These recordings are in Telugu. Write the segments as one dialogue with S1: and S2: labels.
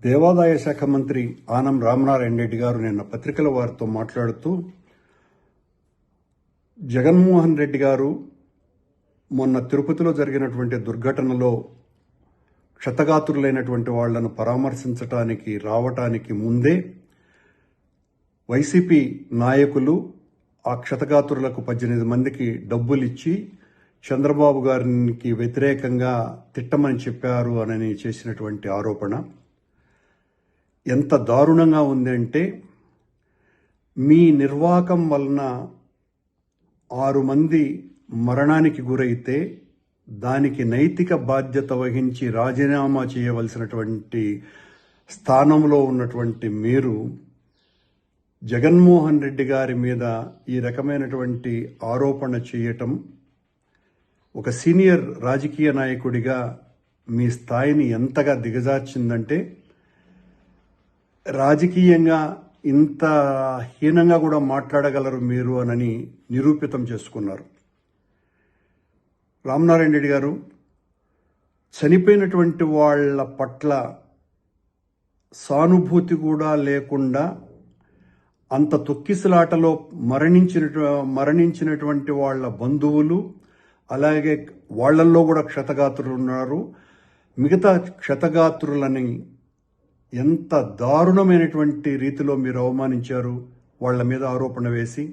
S1: దేవాదాయ శాఖ మంత్రి ఆనం రామనారాయణ రెడ్డి గారు నిన్న పత్రికల వారితో మాట్లాడుతూ జగన్మోహన్ రెడ్డి గారు మొన్న తిరుపతిలో జరిగినటువంటి దుర్ఘటనలో క్షతగాత్రులైనటువంటి వాళ్లను పరామర్శించడానికి రావటానికి ముందే వైసీపీ నాయకులు ఆ క్షతగాత్రులకు 18 మందికి డబ్బులిచ్చి చంద్రబాబు గారికి వ్యతిరేకంగా తిట్టమని చెప్పారు అని చేసినటువంటి ఆరోపణ ఎంత దారుణంగా ఉందంటే, మీ నిర్వాకం వలన 6 మంది మరణానికి గురైతే దానికి నైతిక బాధ్యత వహించి రాజీనామా చేయవలసినటువంటి స్థానంలో ఉన్నటువంటి మీరు జగన్మోహన్ రెడ్డి గారి మీద ఈ రకమైనటువంటి ఆరోపణ చేయటం ఒక సీనియర్ రాజకీయ నాయకుడిగా మీ స్థాయిని ఎంతగా దిగజార్చిందంటే, రాజకీయంగా ఇంత హీనంగా కూడా మాట్లాడగలరు మీరు అని నిరూపితం చేసుకున్నారు. రామనారాయణ రెడ్డి గారు చనిపోయినటువంటి వాళ్ళ పట్ల సానుభూతి కూడా లేకుండా అంత తొక్కిసలాటలో మరణించినటువంటి వాళ్ళ బంధువులు, అలాగే వాళ్లల్లో కూడా క్షతగాత్రులు ఉన్నారు. మిగతా క్షతగాత్రులని ఎంత దారుణమైనటువంటి రీతిలో మీరు అవమానించారు. వాళ్ల మీద ఆరోపణ వేసి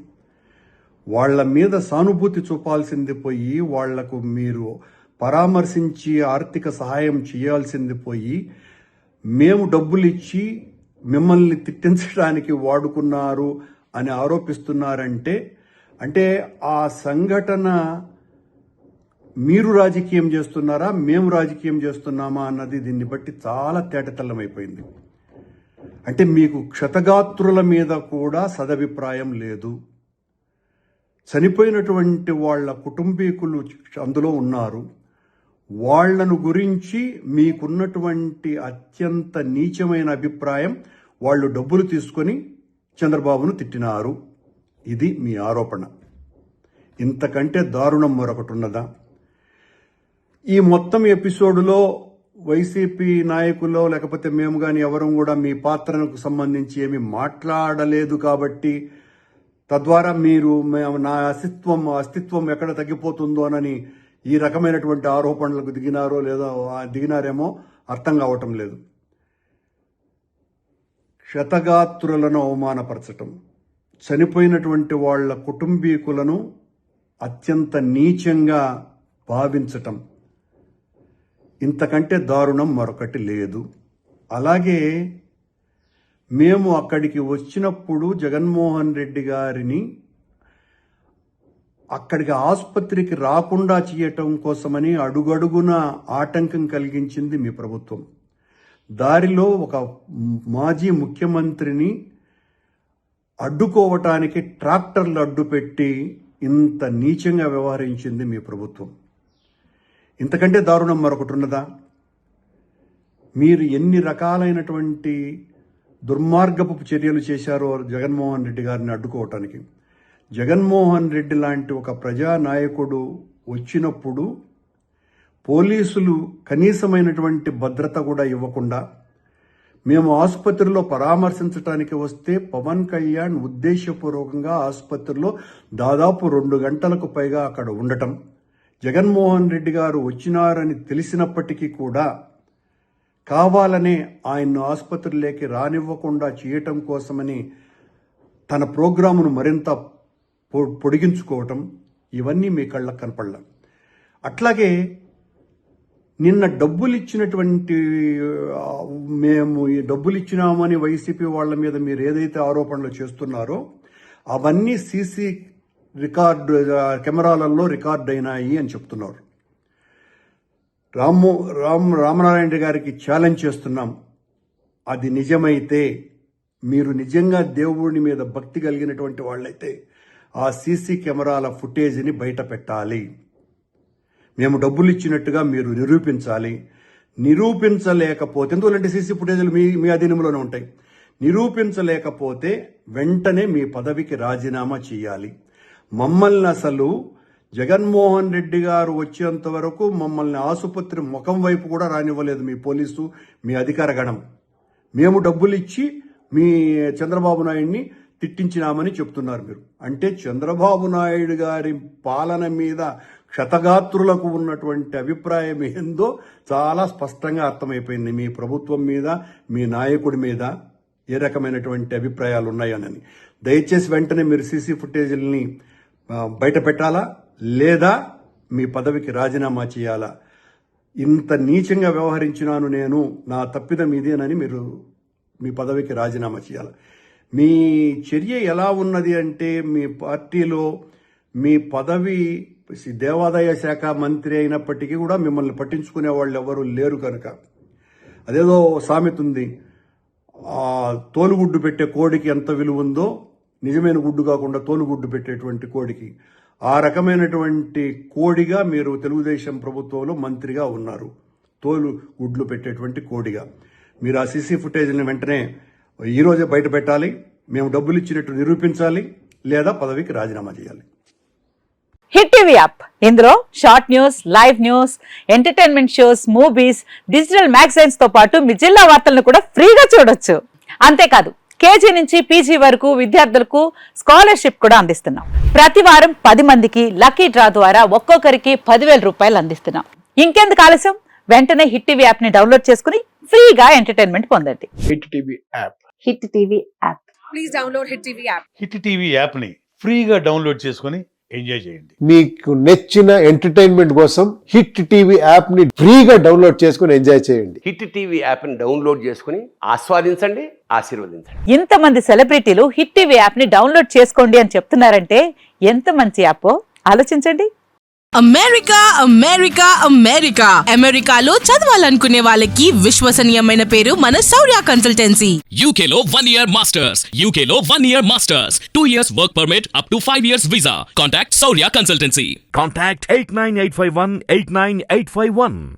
S1: వాళ్ల మీద సానుభూతి చూపాల్సింది పోయి, వాళ్లకు మీరు పరామర్శించి ఆర్థిక సహాయం చేయాల్సింది పోయి, మేము డబ్బులు ఇచ్చి మిమ్మల్ని తిట్టించడానికి వాడుకున్నారు అని ఆరోపిస్తున్నారంటే, అంటే ఆ సంఘటన మీరు రాజకీయం చేస్తున్నారా, మేము రాజకీయం చేస్తున్నామా అన్నది దీన్ని బట్టి చాలా తేటతెల్లమైపోయింది. అంటే మీకు క్షతగాత్రుల మీద కూడా సదభిప్రాయం లేదు. చనిపోయినటువంటి వాళ్ళ కుటుంబీకులు అందులో ఉన్నారు. వాళ్లను గురించి మీకున్నటువంటి అత్యంత నీచమైన అభిప్రాయం, వాళ్ళు డబ్బులు తీసుకొని చంద్రబాబును తిట్టినారు. ఇది మీ ఆరోపణ. ఇంతకంటే దారుణం మరొకటి ఉన్నదా? ఈ మొత్తం ఎపిసోడ్లో వైసీపీ నాయకుల్లో లేకపోతే మేము కానీ ఎవరం కూడా మీ పాత్రకు సంబంధించి ఏమి మాట్లాడలేదు కాబట్టి, తద్వారా మీరు నా అస్తిత్వం ఎక్కడ తగ్గిపోతుందోనని ఈ రకమైనటువంటి ఆరోపణలకు దిగినారేమో అర్థం కావటం లేదు. క్షతగాత్రులను అవమానపరచటం, చనిపోయినటువంటి వాళ్ళ కుటుంబీకులను అత్యంత నీచంగా భావించటం, ఇంతకంటే దారుణం మరొకటి లేదు. అలాగే మేము అక్కడికి వచ్చినప్పుడు జగన్మోహన్ రెడ్డి గారిని అక్కడికి ఆసుపత్రికి రాకుండా చేయటం కోసమని అడుగడుగున ఆటంకం కలిగించింది మీ ప్రభుత్వం. దారిలో ఒక మాజీ ముఖ్యమంత్రిని అడ్డుకోవటానికి ట్రాక్టర్లు అడ్డుపెట్టి ఇంత నీచంగా వ్యవహరించింది మీ ప్రభుత్వం. ఇంతకంటే దారుణం మరొకటి ఉన్నదా? మీరు ఎన్ని రకాలైనటువంటి దుర్మార్గపు చర్యలు చేశారో జగన్మోహన్ రెడ్డి గారిని అడ్డుకోవటానికి. జగన్మోహన్ రెడ్డి లాంటి ఒక ప్రజానాయకుడు వచ్చినప్పుడు పోలీసులు కనీసమైనటువంటి భద్రత కూడా ఇవ్వకుండా, మేము ఆసుపత్రిలో పరామర్శించడానికి వస్తే పవన్ కళ్యాణ్ ఉద్దేశపూర్వకంగా ఆసుపత్రిలో దాదాపు 2 గంటలకు పైగా అక్కడ ఉండటం, జగన్మోహన్ రెడ్డి గారు వచ్చినారని తెలిసినప్పటికీ కూడా కావాలనే ఆయన్ను ఆసుపత్రిలోకి రానివ్వకుండా చేయటం కోసమని తన ప్రోగ్రామును మరింత పొడిగించుకోవటం, ఇవన్నీ మీ కళ్ళకు కనపడలా. అట్లాగే నిన్న డబ్బులిచ్చినటువంటి మేము ఈ డబ్బులు ఇచ్చినామని వైసీపీ వాళ్ళ మీద మీరు ఏదైతే ఆరోపణలు చేస్తున్నారో అవన్నీ సీసీ కెమెరాలలో రికార్డ్ అయినాయి అని చెప్తున్నారు. రామనారాయణ గారికి ఛాలెంజ్ చేస్తున్నాం. అది నిజమైతే, మీరు నిజంగా దేవుడి మీద భక్తి కలిగినటువంటి వాళ్ళైతే ఆ సీసీ కెమెరాల ఫుటేజ్ని బయట పెట్టాలి. మేము డబ్బులు ఇచ్చినట్టుగా మీరు నిరూపించాలి. నిరూపించలేకపోతే, ఎందుకంటే సీసీ ఫుటేజ్లు మీ అధీనంలోనే ఉంటాయి. నిరూపించలేకపోతే వెంటనే మీ పదవికి రాజీనామా చేయాలి. మమ్మల్ని అసలు జగన్మోహన్ రెడ్డి గారు వచ్చేంత వరకు మమ్మల్ని ఆసుపత్రి ముఖం వైపు కూడా రానివ్వలేదు మీ పోలీసు, మీ అధికార గణం. మేము డబ్బులు ఇచ్చి మీ చంద్రబాబు నాయుడిని తిట్టించినామని చెప్తున్నారు మీరు. అంటే చంద్రబాబు నాయుడు గారి పాలన మీద క్షతగాత్రులకు ఉన్నటువంటి అభిప్రాయం ఏందో చాలా స్పష్టంగా అర్థమైపోయింది. మీ ప్రభుత్వం మీద, మీ నాయకుడి మీద ఏ రకమైనటువంటి అభిప్రాయాలు ఉన్నాయని. దయచేసి వెంటనే మీరు సీసీ ఫుటేజీలని బయట పెట్టాలా, లేదా మీ పదవికి రాజీనామా చేయాలా. ఇంత నీచంగా వ్యవహరించినాను నేను, నా తప్పిదం ఇదేనని మీరు మీ పదవికి రాజీనామా చేయాలి. మీ చర్య ఎలా ఉన్నది అంటే, మీ పార్టీలో మీ పదవి దేవాదాయ శాఖ మంత్రి అయినప్పటికీ కూడా మిమ్మల్ని పట్టించుకునే వాళ్ళు ఎవరు లేరు కనుక, అదేదో సామెత ఉంది, తోలుగుడ్డు పెట్టే కోడికి ఎంత విలువ ఉందో నిజమైన గుడ్డు కాకుండా తోలుగుడ్డు పెట్టేటువంటి కోడికి, ఆ రకమైనటువంటి కోడిగా మీరు తెలుగుదేశం ప్రభుత్వంలో మంత్రిగా ఉన్నారు. తోలు గుడ్లు పెట్టేటువంటి కోడిగా మీరు ఆ సీసీ ఫుటేజ్ని వెంటనే ఈరోజే బయట పెట్టాలి. మేము డబ్బులు ఇచ్చినట్టు నిరూపించాలి, లేదా పదవికి రాజీనామా చేయాలి.
S2: హిట్ టీవీ యాప్, ఇందులో short news, live news, entertainment shows, movies, digital magazines తో పాటు మీ జిల్లా వార్తలను కూడా ఫ్రీగా చూడొచ్చు. అంతేకాదు కేజీ నుంచి పీజీ వరకు విద్యార్థులకు స్కాలర్షిప్ కూడా అందిస్తున్నాం. ప్రతి వారం 10 మందికి లక్కీ డ్రా ద్వారా ఒక్కొక్కరికి 10,000 రూపాయలు అందిస్తున్నాం. ఇంకెందుకు ఆలస్యం, వెంటనే హిట్ టీవీ యాప్ ని డౌన్లోడ్ చేసుకుని ఫ్రీగా ఎంటర్టైన్మెంట్ పొందండి.
S3: Hit TV app.
S2: Hit TV app.
S4: Please download hit TV app.
S3: Hit TV app ని ఫ్రీగా డౌన్లోడ్ చేసుకొని ఎంజాయ్ చేయండి.
S5: మీకు నచ్చిన ఎంటర్టైన్మెంట్ కోసం హిట్ టీవీ యాప్ ని ఫ్రీగా డౌన్లోడ్ చేసుకుని ఎంజాయ్ చేయండి.
S6: హిట్ టీవీ యాప్ ని డౌన్లోడ్ చేసుకుని ఆస్వాదించండి, ఆశీర్వదించండి.
S2: ఇంతమంది సెలబ్రిటీలు హిట్ టీవీ యాప్ ని డౌన్లోడ్ చేసుకోండి అని చెప్తున్నారంటే ఎంత మంచి యాప్ ఆలోచించండి.
S4: అమెరికా అమెరికా అమెరికా అమెరికాలో చదవాలనుకునే వాళ్ళకి విశ్వసనీయమైన పేరు మన శౌర్య కన్సల్టెన్సీ.
S7: UK లో 1 year masters. UK లో 1 year masters. 2 years work permit up to 5 years visa. Contact Saurya Consultancy.
S8: Contact 89851 89851.